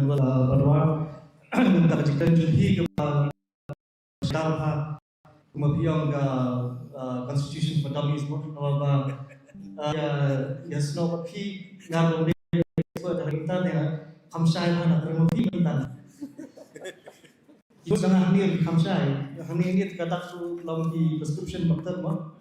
manual bahwa tak jiktan jumhi ke dalam kemapian constitution for dummies bahwa ya snow pi ngalor itu ada kita dengan kamsai mana termapi mentan itu sangat hamil kamsai hamil ini kata tu dalam di prescription dokter mah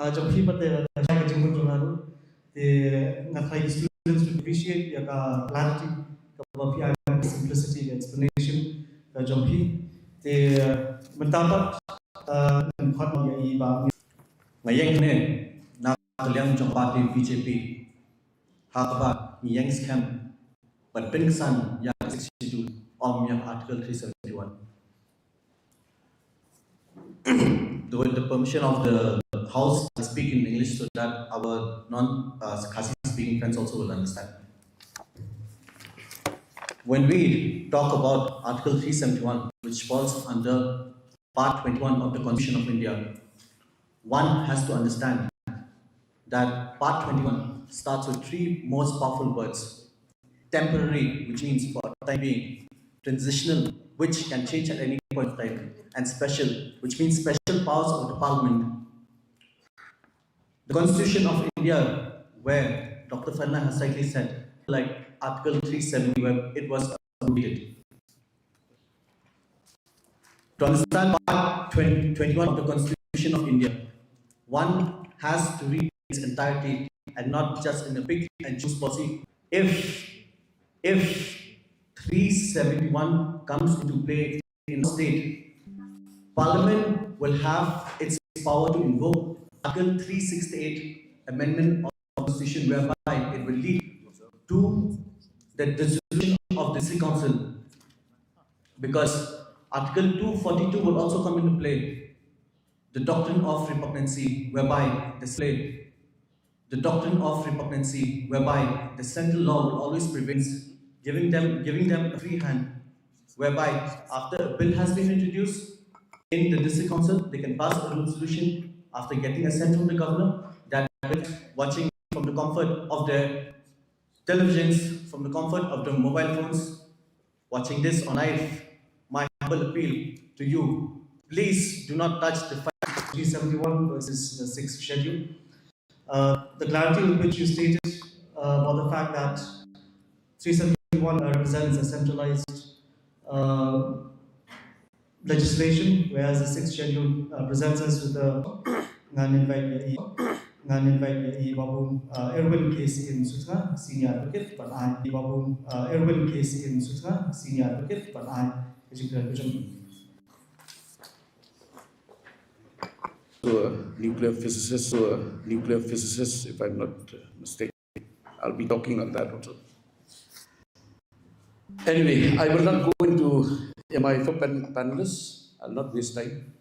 jumhi pada saya jemput jonaru ngakai students to appreciate ya clarity kemapian simplicity explanation jumhi mendapat khot ya iba ngayeng ne na kaliang jong party BJP hakba yang scam but pengsan yang schedule om yang article 371 with the permission of the house I speak in English so that our non Khasi speaking friends also will understand. When we talk about article 371 which falls under part 21 of the Constitution of India, one has to understand that part 21 starts with three most powerful words: temporary, which means for time being; transitional, which can change at any point of time; and special, which means special powers of the parliament. The Constitution of India, where Dr. Farna has rightly said, like Article 370, where it was abrogated. To understand part 21 of the Constitution of India, one has to read its entirety and not just in a pick and choose policy. If 371 comes into play in a state, Parliament will have its power to invoke Article 368 amendment of the Constitution, whereby it will lead to the dissolution of the District Council, because Article 242 will also come into play. The doctrine of repugnancy, whereby the central law will always prevail, giving them a free hand, whereby after a bill has been introduced in the District Council, they can pass a resolution after getting assent from the governor, that watching from the comfort of their televisions, from the comfort of their mobile phones, watching this on live. My humble appeal to you, please do not touch the 371 versus the 6th schedule. The clarity with which you stated about the fact that 371 represents a centralized legislation, whereas the 6th schedule presents us with the Babum Erwin case in Sutra, senior advocate, but I Babum Erwin case in Sutra, senior advocate, but I nuclear physicist, if I'm not mistaken. I'll be talking on that also. Anyway, I will not go into MI for panelists. I'll not waste time.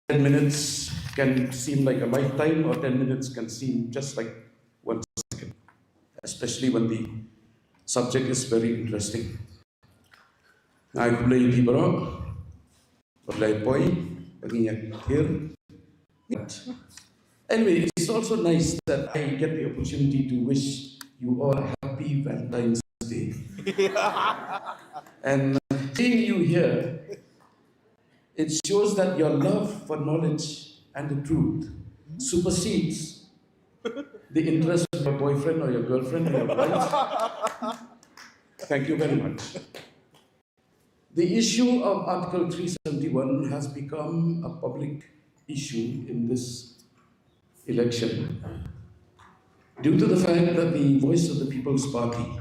10 minutes can seem like a lifetime, or 10 minutes can seem just like 1 second, especially when the subject is very interesting. I play Libero, play Poi, Jingïathir. Anyway, it's also nice that I get the opportunity to wish you all a happy Valentine's Day. And seeing you here, it shows that your love for knowledge and the truth supersedes the interest of your boyfriend or your girlfriend or your wife. Thank you very much. The issue of Article 371 has become a public issue in this election due to the fact that the voice of the People's Party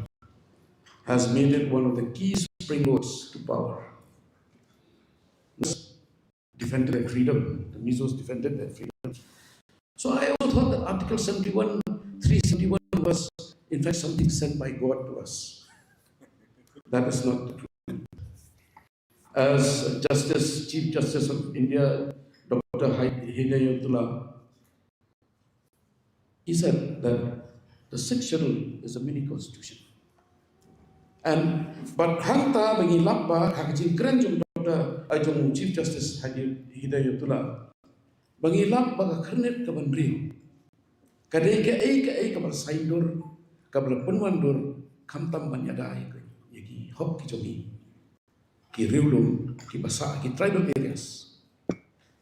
has made it one of the key springboards to power. Defended their freedom, the Mizos defended their freedom. So I also thought that Article 371 was in fact something sent by God to us. That is not the truth. As Chief Justice of India, Dr. Jingïathir, he said that the 6th schedule is a mini constitution. But hanta bagi lapba hakajin keren jom Dr. Chief Justice Jingïathir bagi lapba kernet ke bandrio kadai ke ai kabar saindur kabla penwandur kamtam banyada yagi hop ki jomi, ki riulum, ki basa, ki tribal areas.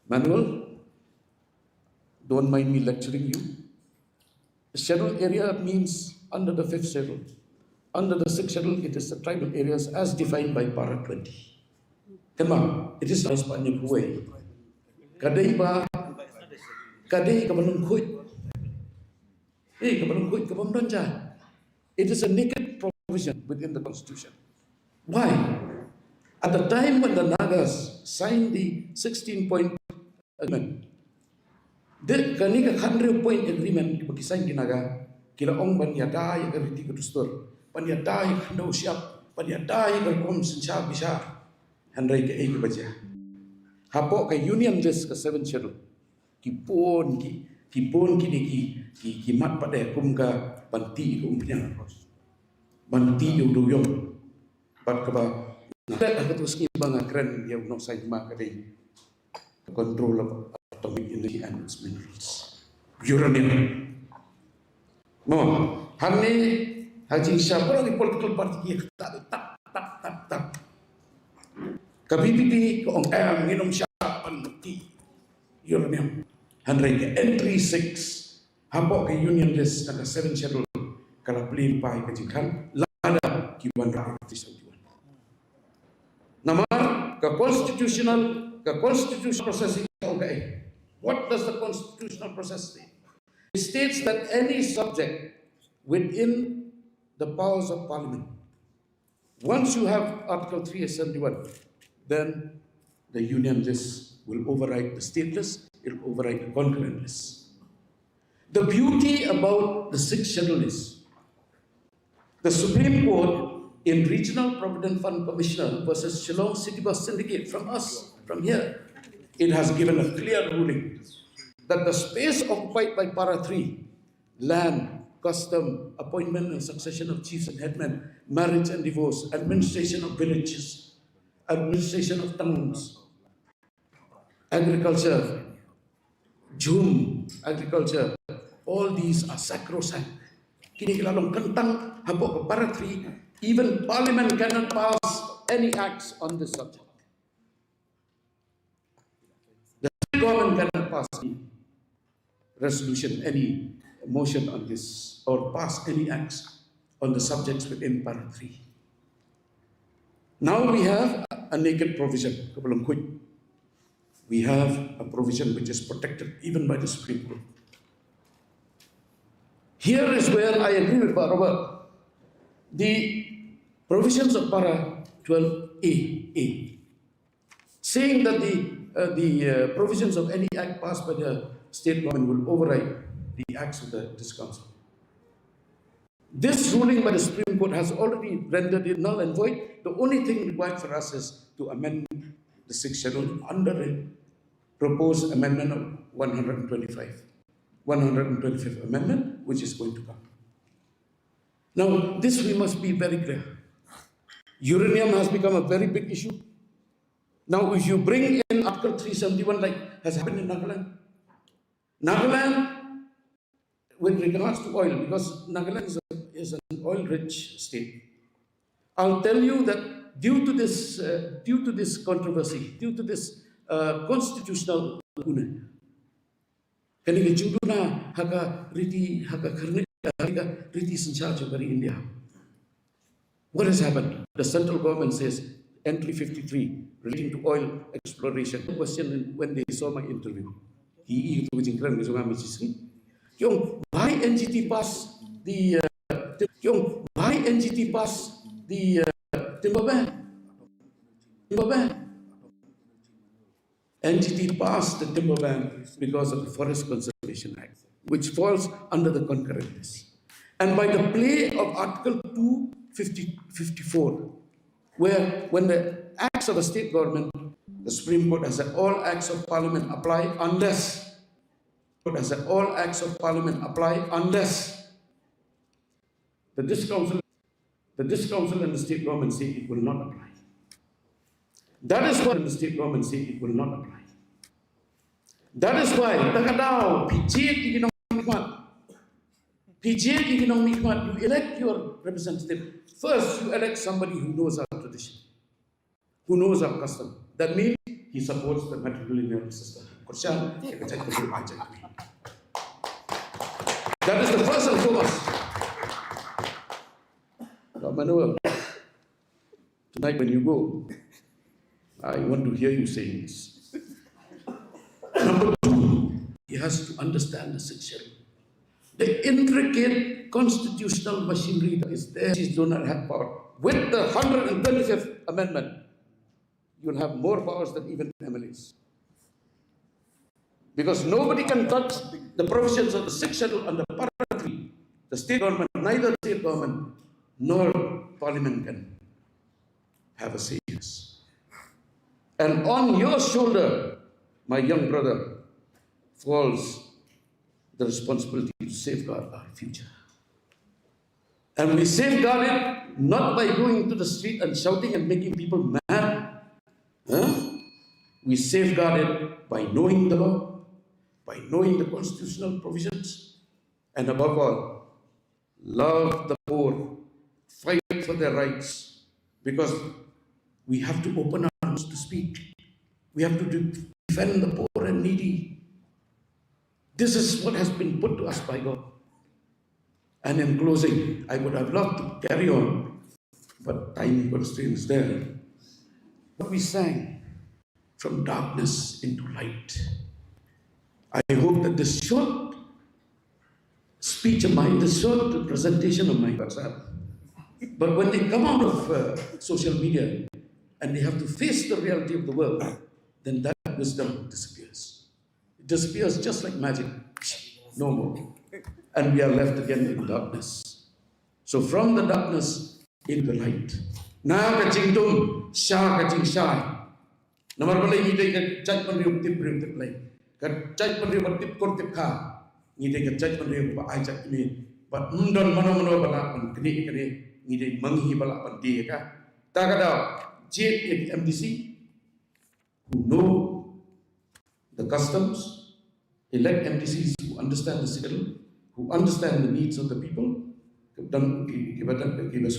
Manuel, don't mind me lecturing you. Scheduled area means under the 5th schedule. Under the 6th schedule, it is the tribal areas as defined by para 20. Kema, it is nice by way. Kadai ba, kadai kabalung kuit. Kabalung kuit, kabam danja. It is a naked provision within the constitution. Why? At the time when the Nagas signed the 16-point agreement, the kanika 100-point agreement bagi sign kinaga, kila ong banyadai agar riti kedustur, banyadai kandau siap, banyadai berkom senca bisa, handai ke eki baca. Hapok ke union list ke 7th schedule, kipon ki mat pada kum ka banti umpinya, banti uduyong, bat kaba. Nak aku terus ni bang keren yang nak saya mak kering control of atomic energy and its minerals, uranium. Mo, hamne haji siapa lagi political party tak. Kabibiti ko ang minum siapan ti uranium. Handai ke entry 6, hambok ke union list ada 7 schedule kalau play pai kejikan lada kiwan rakyat Saudi. Namar ke constitutional process okay. What does the constitutional process say? It states that any subject within the powers of parliament, once you have Article 371, then the union list will override the state list, it will override the concurrent list. The beauty about the 6th schedule is the Supreme Court in Regional Provident Fund Commissioner versus Shillong City Bus Syndicate from here, it has given a clear ruling that the space occupied by Para 3, land, custom, appointment and succession of chiefs and headmen, marriage and divorce, administration of villages, administration of towns, agriculture, agriculture, all these are sacrosanct. Kini kilalong kentang habok ke Para 3, even Parliament cannot pass any acts on this subject. The government cannot pass any resolution, any motion on this, or pass any acts on the subjects within Para 3. Now we have a naked provision. We have a provision which is protected even by the Supreme Court. Here is where I agree with Pak Robert. The provisions of Para 12A, saying that the provisions of any act passed by the state government will override the acts of this council. This ruling by the Supreme Court has already rendered it null and void. The only thing required for us is to amend the 6th schedule under the proposed amendment of 125th amendment, which is going to come. Now, this we must be very clear. Uranium has become a very big issue. Now, if you bring in Article 371, like has happened in Nagaland, with regards to oil, because Nagaland is an oil-rich state, I'll tell you that due to this controversy, due to this constitutional lacuna, kani juduna haka riti senjata dari India. What has happened? The central government says entry 53 relating to oil exploration. The question when they saw my interview, why NGT passed the timber ban? NGT passed the timber ban because of the Forest Conservation Act, which falls under the concurrent list. And by the play of Article 254, where when the acts of the state government, the Supreme Court has said all acts of Parliament apply unless the Discouncil and the state government say it will not apply. That is why the state government say it will not apply. That is why you elect your representative. First, you elect somebody who knows how who knows our custom. That means he supports the matrilineal system. That is the first and foremost. Now, Manuel, tonight when you go, I want to hear you saying this. Number two, he has to understand the section. The intricate constitutional machinery that is there, MPs do not have power. With the 125th Amendment, you'll have more powers than even MLAs. Because nobody can touch the provisions of the sixth schedule under Paragraph 3. The state government, neither the state government nor Parliament can have a say in this. And on your shoulder, my young brother, falls the responsibility to safeguard our future. And we safeguard it not by going to the street and shouting and making people mad. We safeguard it by knowing the law, by knowing the constitutional provisions, and above all, love the poor, fight for their rights, because we have to open our mouths to speak. We have to defend the poor and needy. This is what has been put to us by God. And in closing, I would have loved to carry on, but time constraints there. What we sang, from darkness into light. I hope that this short speech of mine, this short presentation of mine, but when they come out of social media and they have to face the reality of the world, then that wisdom disappears. It disappears just like magic. No more. And we are left again in darkness. So from the darkness into the light. Na kaching tum, sha kaching shai. Namar balai ngidai ka chaj panriu tip lai. Ka chaj panriu tip kor tip kha. Ngidai ka chaj panriu ba ai chaj ini. But mundon mano balapan kini ngidai manghi balapan dia ka. Takada jet MDC who know the customs, elect MDCs who understand the civil, who understand the needs of the people, give us